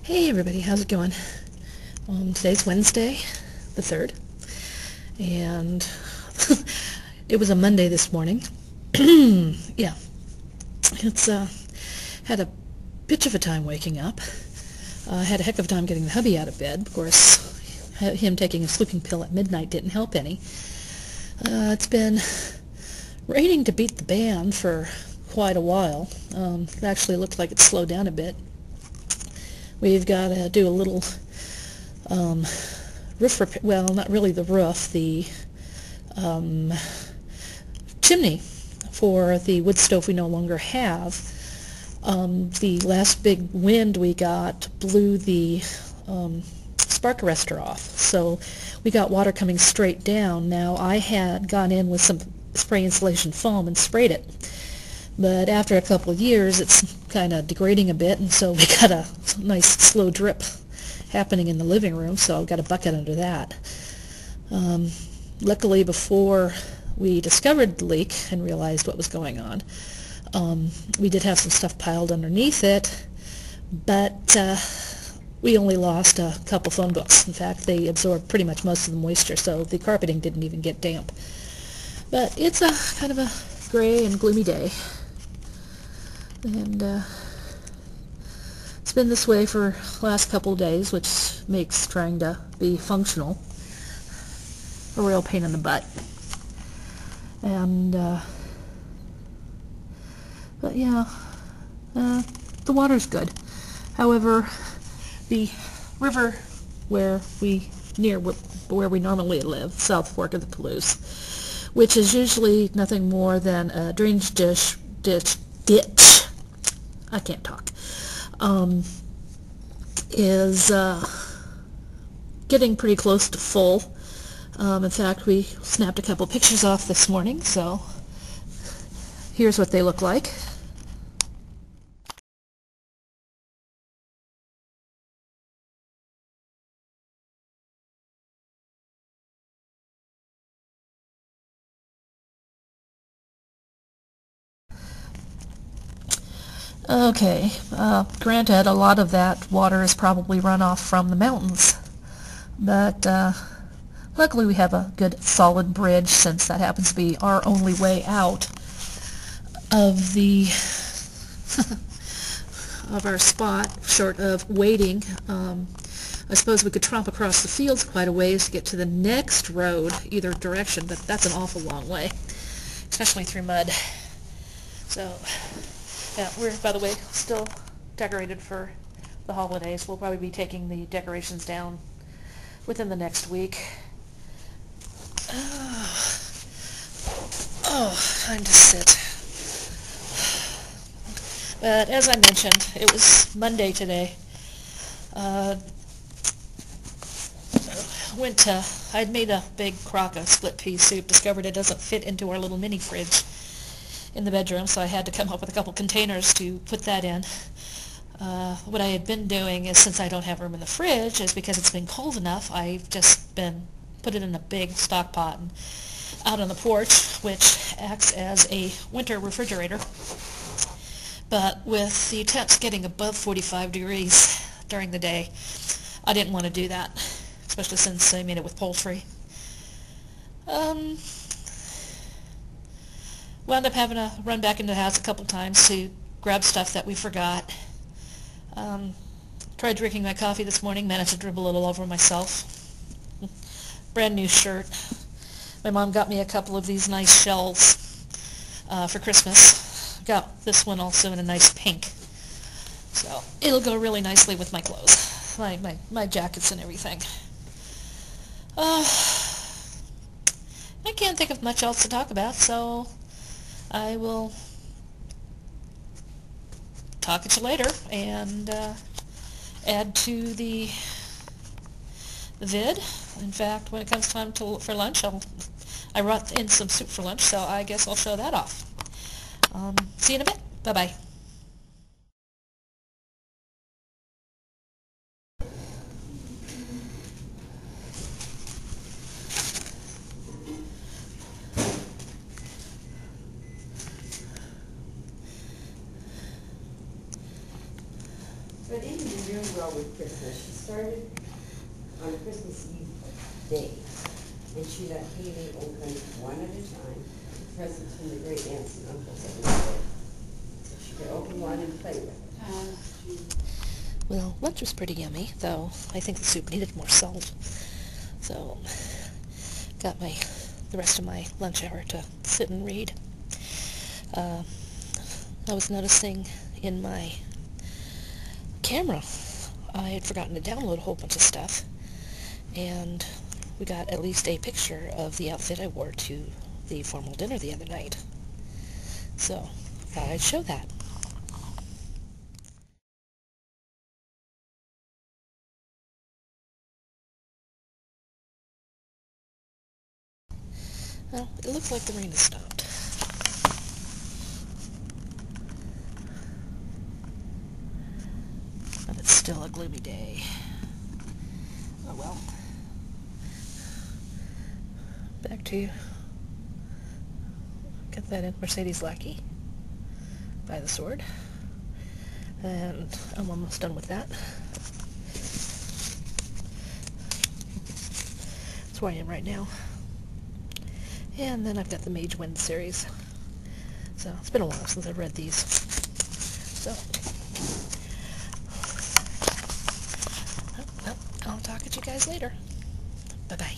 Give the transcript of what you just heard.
Hey everybody, how's it going? Today's Wednesday, the 3rd, and it was a Monday this morning. Yeah, it's had a bitch of a time waking up. Had a heck of a time getting the hubby out of bed. Of course, him taking a sleeping pill at midnight didn't help any. It's been raining to beat the band for quite a while. It actually looked like it slowed down a bit. We've got to do a little roof repair. Well, not really the roof, the chimney for the wood stove we no longer have. The last big wind we got blew the spark arrestor off, so we got water coming straight down. Now, I had gone in with some spray insulation foam and sprayed it, but after a couple of years it's kind of degrading a bit, and so we got a nice slow drip happening in the living room, so I've got a bucket under that. Luckily, before we discovered the leak and realized what was going on, we did have some stuff piled underneath it, but we only lost a couple phone books. In fact, they absorbed pretty much most of the moisture, so the carpeting didn't even get damp. But it's a kind of a gray and gloomy day, and it's been this way for the last couple of days, which makes trying to be functional a real pain in the butt. And but yeah, the water's good. However, the river where we normally live, South Fork of the Palouse, which is usually nothing more than a drainage ditch. I can't talk. Is getting pretty close to full. In fact, we snapped a couple pictures off this morning, so here's what they look like. Okay, granted, a lot of that water is probably runoff from the mountains, but luckily we have a good solid bridge, since that happens to be our only way out of the of our spot, short of waiting. I suppose we could tromp across the fields quite a ways to get to the next road, either direction, but that's an awful long way, especially through mud. So, yeah, we're, by the way, still decorated for the holidays. We'll probably be taking the decorations down within the next week. Time to sit. But as I mentioned, it was Monday today. I'd made a big crock of split pea soup, discovered it doesn't fit into our little mini fridge in the bedroom, so I had to come up with a couple containers to put that in. What I had been doing is, since I don't have room in the fridge, is because it's been cold enough, I've just been put it in a big stock pot and out on the porch, which acts as a winter refrigerator. But with the temps getting above 45 degrees during the day, I didn't want to do that, especially since I made it with poultry. Wound up having to run back into the house a couple times to grab stuff that we forgot. Tried drinking my coffee this morning, managed to dribble a little over myself. Brand new shirt. My mom got me a couple of these nice shells for Christmas. Got this one also in a nice pink. So it'll go really nicely with my clothes, my jackets and everything. I can't think of much else to talk about, so I will talk at you later and add to the vid. In fact, when it comes time for lunch, I brought in some soup for lunch, so I guess I'll show that off. See you in a bit. Bye-bye. But even in your well with Christmas. She started on Christmas Eve day, and she let Haley open one at a time the presents from the great aunts and uncles every day. So she could open one and play with it. Well, lunch was pretty yummy, though I think the soup needed more salt. So, got the rest of my lunch hour to sit and read. I was noticing in my camera, I had forgotten to download a whole bunch of stuff, and we got at least a picture of the outfit I wore to the formal dinner the other night. So, thought I'd show that. Well, it looks like the rain has stopped. But it's still a gloomy day. Oh well. Back to get that in Mercedes Lackey by the sword. And I'm almost done with that. That's where I am right now. And then I've got the Mage Wind series. So it's been a while since I've read these. So, well, I'll talk at you guys later. Bye-bye.